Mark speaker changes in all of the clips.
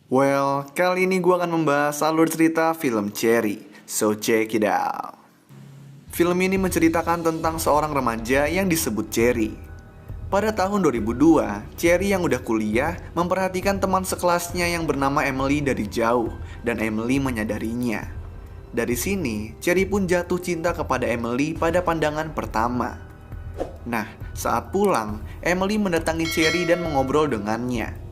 Speaker 1: Well, kali ini gue akan membahas alur cerita film Cherry. So check it out. Film ini menceritakan tentang seorang remaja yang disebut Cherry. Pada tahun 2002, Cherry yang udah kuliah memperhatikan teman sekelasnya yang bernama Emily dari jauh, dan Emily menyadarinya. Dari sini, Cherry pun jatuh cinta kepada Emily pada pandangan pertama. Nah, saat pulang, Emily mendatangi Cherry dan mengobrol dengannya.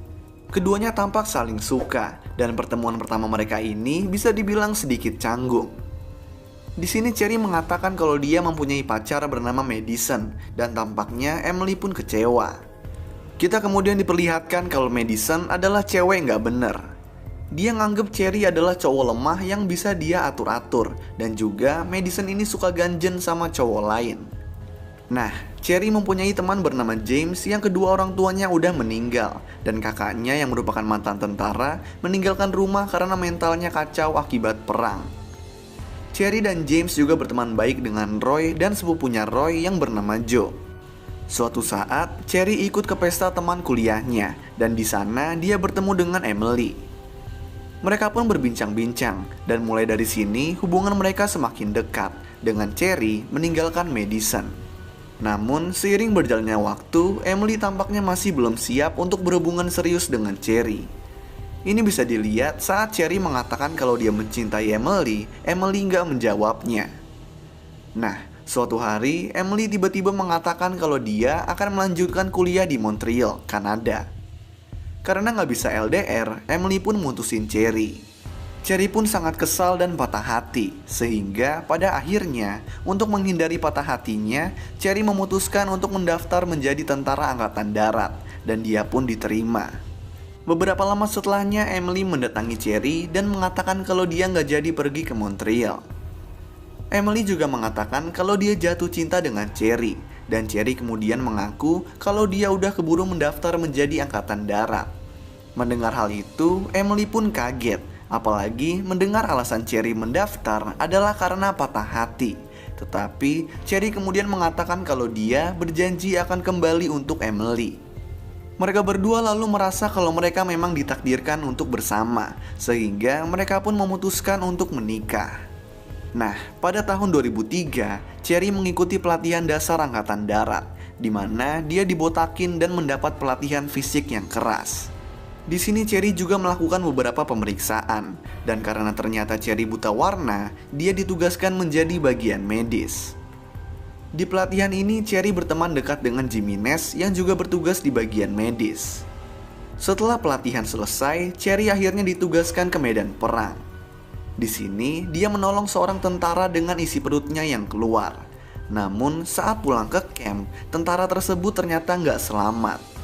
Speaker 1: Keduanya tampak saling suka, dan pertemuan pertama mereka ini bisa dibilang sedikit canggung. Di sini Cherry mengatakan kalau dia mempunyai pacar bernama Madison, dan tampaknya Emily pun kecewa. Kita kemudian diperlihatkan kalau Madison adalah cewek nggak bener. Dia nganggep Cherry adalah cowok lemah yang bisa dia atur-atur, dan juga Madison ini suka ganjen sama cowok lain. Nah, Cherry mempunyai teman bernama James yang kedua orang tuanya udah meninggal, dan kakaknya yang merupakan mantan tentara meninggalkan rumah karena mentalnya kacau akibat perang. Cherry dan James juga berteman baik dengan Roy dan sepupunya Roy yang bernama Joe. Suatu saat, Cherry ikut ke pesta teman kuliahnya, dan di sana dia bertemu dengan Emily. Mereka pun berbincang-bincang, dan mulai dari sini hubungan mereka semakin dekat, dengan Cherry meninggalkan Madison. Namun, seiring berjalannya waktu, Emily tampaknya masih belum siap untuk berhubungan serius dengan Cherry. Ini bisa dilihat saat Cherry mengatakan kalau dia mencintai Emily nggak menjawabnya. Nah, suatu hari, Emily tiba-tiba mengatakan kalau dia akan melanjutkan kuliah di Montreal, Kanada. Karena nggak bisa LDR, Emily pun mutusin Cherry. Cherry pun sangat kesal dan patah hati, sehingga pada akhirnya untuk menghindari patah hatinya, Cherry memutuskan untuk mendaftar menjadi tentara angkatan darat, dan dia pun diterima. Beberapa lama setelahnya, Emily mendatangi Cherry dan mengatakan kalau dia nggak jadi pergi ke Montreal. Emily juga mengatakan kalau dia jatuh cinta dengan Cherry, dan Cherry kemudian mengaku kalau dia udah keburu mendaftar menjadi angkatan darat. Mendengar hal itu, Emily pun kaget. Apalagi mendengar alasan Cherry mendaftar adalah karena patah hati. Tetapi Cherry kemudian mengatakan kalau dia berjanji akan kembali untuk Emily. Mereka berdua lalu merasa kalau mereka memang ditakdirkan untuk bersama, sehingga mereka pun memutuskan untuk menikah. Nah, pada tahun 2003, Cherry mengikuti pelatihan dasar angkatan darat, di mana dia dibotakin dan mendapat pelatihan fisik yang keras. Di sini Cherry juga melakukan beberapa pemeriksaan, dan karena ternyata Cherry buta warna, dia ditugaskan menjadi bagian medis. Di pelatihan ini Cherry berteman dekat dengan Jimenez yang juga bertugas di bagian medis. Setelah pelatihan selesai, Cherry akhirnya ditugaskan ke medan perang. Di sini dia menolong seorang tentara dengan isi perutnya yang keluar. Namun saat pulang ke camp, tentara tersebut ternyata nggak selamat.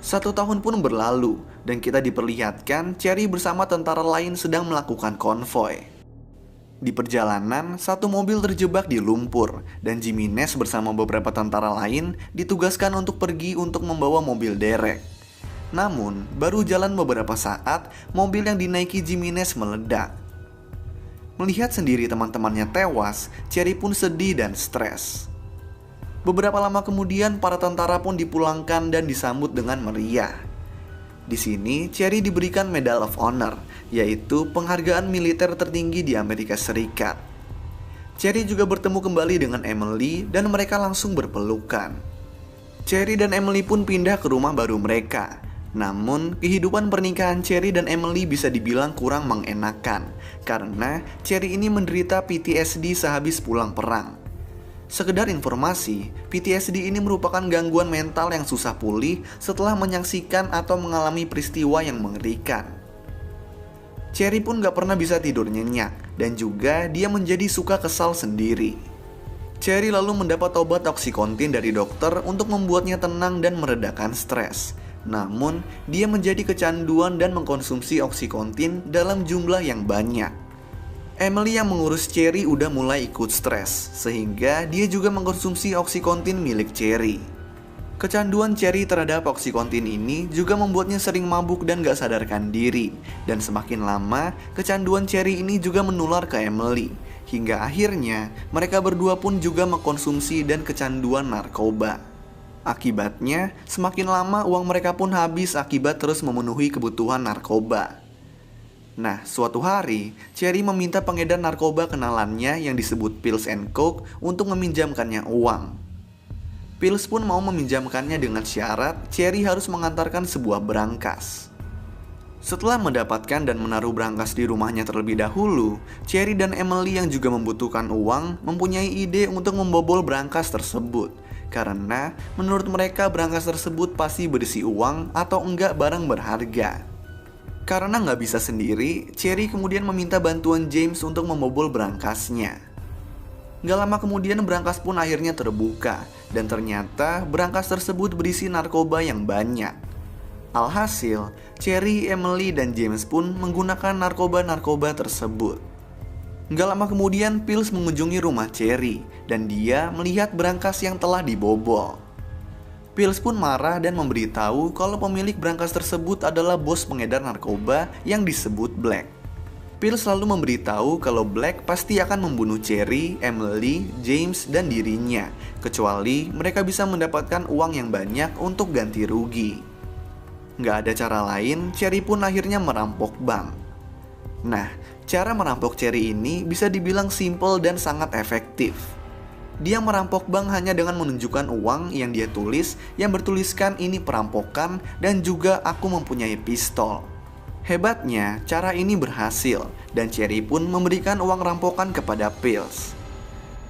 Speaker 1: 1 tahun pun berlalu, dan kita diperlihatkan Cherry bersama tentara lain sedang melakukan konvoi. Di perjalanan, satu mobil terjebak di lumpur, dan Jimenez bersama beberapa tentara lain ditugaskan untuk pergi untuk membawa mobil derek. Namun, baru jalan beberapa saat, mobil yang dinaiki Jimenez meledak. Melihat sendiri teman-temannya tewas, Cherry pun sedih dan stres. Beberapa lama kemudian, para tentara pun dipulangkan dan disambut dengan meriah. Di sini, Cherry diberikan Medal of Honor, yaitu penghargaan militer tertinggi di Amerika Serikat. Cherry juga bertemu kembali dengan Emily dan mereka langsung berpelukan. Cherry dan Emily pun pindah ke rumah baru mereka. Namun, kehidupan pernikahan Cherry dan Emily bisa dibilang kurang mengenakan, karena Cherry ini menderita PTSD sehabis pulang perang. Sekedar informasi, PTSD ini merupakan gangguan mental yang susah pulih setelah menyaksikan atau mengalami peristiwa yang mengerikan. Cherry pun gak pernah bisa tidur nyenyak, dan juga dia menjadi suka kesal sendiri. Cherry lalu mendapat obat Oxycontin dari dokter untuk membuatnya tenang dan meredakan stres. Namun, dia menjadi kecanduan dan mengkonsumsi Oxycontin dalam jumlah yang banyak. Emily yang mengurus Cherry udah mulai ikut stres, sehingga dia juga mengkonsumsi Oxycontin milik Cherry. Kecanduan Cherry terhadap Oxycontin ini juga membuatnya sering mabuk dan gak sadarkan diri. Dan semakin lama, kecanduan Cherry ini juga menular ke Emily. Hingga akhirnya, mereka berdua pun juga mengkonsumsi dan kecanduan narkoba. Akibatnya, semakin lama uang mereka pun habis akibat terus memenuhi kebutuhan narkoba. Nah, suatu hari, Cherry meminta pengedar narkoba kenalannya yang disebut Pills and Coke untuk meminjamkannya uang. Pills pun mau meminjamkannya dengan syarat Cherry harus mengantarkan sebuah berangkas. Setelah mendapatkan dan menaruh berangkas di rumahnya terlebih dahulu, Cherry dan Emily yang juga membutuhkan uang mempunyai ide untuk membobol berangkas tersebut. Karena menurut mereka berangkas tersebut pasti berisi uang atau enggak barang berharga. Karena nggak bisa sendiri, Cherry kemudian meminta bantuan James untuk membobol berangkasnya. Nggak lama kemudian berangkas pun akhirnya terbuka, dan ternyata berangkas tersebut berisi narkoba yang banyak. Alhasil, Cherry, Emily, dan James pun menggunakan narkoba-narkoba tersebut. Nggak lama kemudian Pills mengunjungi rumah Cherry, dan dia melihat berangkas yang telah dibobol. Pills pun marah dan memberitahu kalau pemilik berangkas tersebut adalah bos pengedar narkoba yang disebut Black. Pills lalu memberitahu kalau Black pasti akan membunuh Cherry, Emily, James, dan dirinya, kecuali mereka bisa mendapatkan uang yang banyak untuk ganti rugi. Nggak ada cara lain, Cherry pun akhirnya merampok bank. Nah, cara merampok Cherry ini bisa dibilang simple dan sangat efektif. Dia merampok bank hanya dengan menunjukkan uang yang dia tulis yang bertuliskan ini perampokan dan juga aku mempunyai pistol. Hebatnya, cara ini berhasil dan Cherry pun memberikan uang rampokan kepada Pills.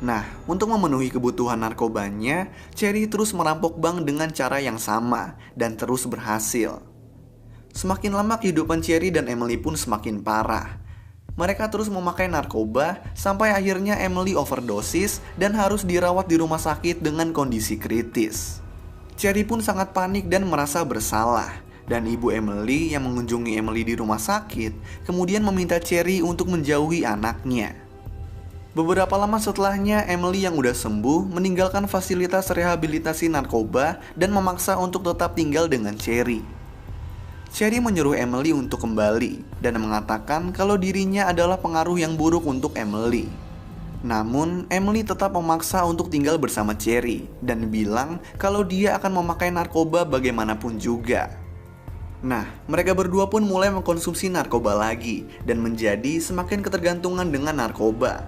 Speaker 1: Nah, untuk memenuhi kebutuhan narkobanya, Cherry terus merampok bank dengan cara yang sama dan terus berhasil. Semakin lama kehidupan Cherry dan Emily pun semakin parah. Mereka terus memakai narkoba sampai akhirnya Emily overdosis dan harus dirawat di rumah sakit dengan kondisi kritis. Cherry pun sangat panik dan merasa bersalah. Dan ibu Emily yang mengunjungi Emily di rumah sakit kemudian meminta Cherry untuk menjauhi anaknya. Beberapa lama setelahnya, Emily yang udah sembuh meninggalkan fasilitas rehabilitasi narkoba dan memaksa untuk tetap tinggal dengan Cherry. Cherry menyuruh Emily untuk kembali dan mengatakan kalau dirinya adalah pengaruh yang buruk untuk Emily. Namun, Emily tetap memaksa untuk tinggal bersama Cherry dan bilang kalau dia akan memakai narkoba bagaimanapun juga. Nah, mereka berdua pun mulai mengkonsumsi narkoba lagi dan menjadi semakin ketergantungan dengan narkoba.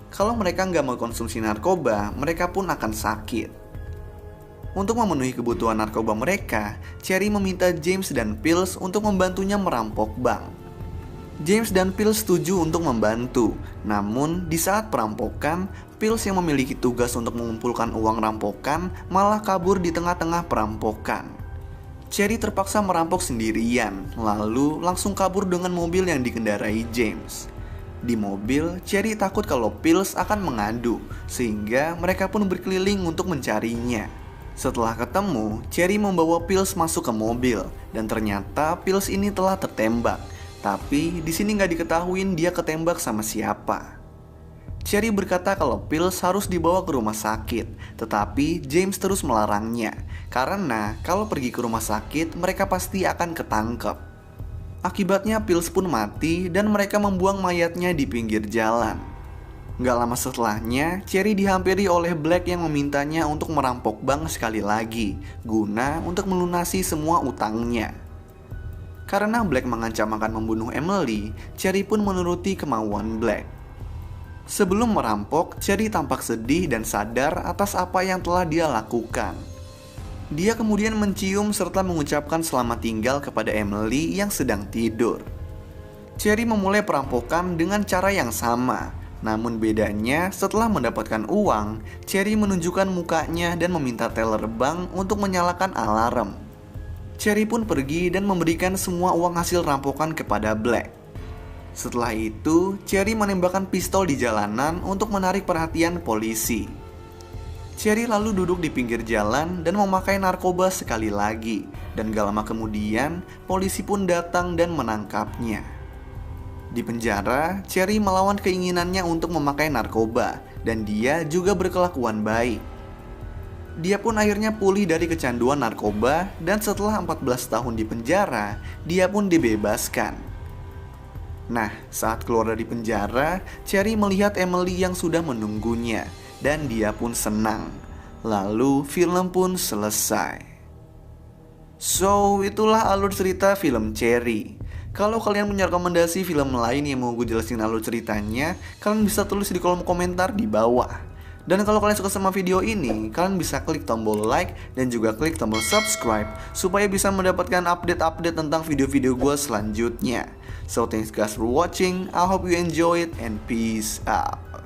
Speaker 1: Kalau mereka nggak mau konsumsi narkoba, mereka pun akan sakit. Untuk memenuhi kebutuhan narkoba mereka, Cherry meminta James dan Pills untuk membantunya merampok bank. James dan Pills setuju untuk membantu, namun di saat perampokan, Pills yang memiliki tugas untuk mengumpulkan uang rampokan malah kabur di tengah-tengah perampokan. Cherry terpaksa merampok sendirian, lalu langsung kabur dengan mobil yang dikendarai James. Di mobil, Cherry takut kalau Pills akan mengadu, sehingga mereka pun berkeliling untuk mencarinya. Setelah ketemu, Cherry membawa Pills masuk ke mobil dan ternyata Pills ini telah tertembak. Tapi di sini nggak diketahuin dia ketembak sama siapa. Cherry berkata kalau Pills harus dibawa ke rumah sakit, tetapi James terus melarangnya karena kalau pergi ke rumah sakit mereka pasti akan ketangkep. Akibatnya Pills pun mati dan mereka membuang mayatnya di pinggir jalan. Gak lama setelahnya, Cherry dihampiri oleh Black yang memintanya untuk merampok bank sekali lagi, guna untuk melunasi semua utangnya. Karena Black mengancam akan membunuh Emily, Cherry pun menuruti kemauan Black. Sebelum merampok, Cherry tampak sedih dan sadar atas apa yang telah dia lakukan. Dia kemudian mencium serta mengucapkan selamat tinggal kepada Emily yang sedang tidur. Cherry memulai perampokan dengan cara yang sama. Namun bedanya setelah mendapatkan uang, Cherry menunjukkan mukanya dan meminta teller bank untuk menyalakan alarm. Cherry pun pergi dan memberikan semua uang hasil rampokan kepada Black. Setelah itu, Cherry menembakkan pistol di jalanan untuk menarik perhatian polisi. Cherry lalu duduk di pinggir jalan dan memakai narkoba sekali lagi. Dan gak lama kemudian, polisi pun datang dan menangkapnya. Di penjara, Cherry melawan keinginannya untuk memakai narkoba dan dia juga berkelakuan baik. Dia pun akhirnya pulih dari kecanduan narkoba dan setelah 14 tahun di penjara, dia pun dibebaskan. Nah, saat keluar dari penjara, Cherry melihat Emily yang sudah menunggunya dan dia pun senang. Lalu film pun selesai. So, itulah alur cerita film Cherry. Kalau kalian punya rekomendasi film lain yang mau gue jelasin alur ceritanya, kalian bisa tulis di kolom komentar di bawah. Dan kalau kalian suka sama video ini, kalian bisa klik tombol like dan juga klik tombol subscribe supaya bisa mendapatkan update-update tentang video-video gue selanjutnya. So, thanks guys for watching. I hope you enjoy it and peace out.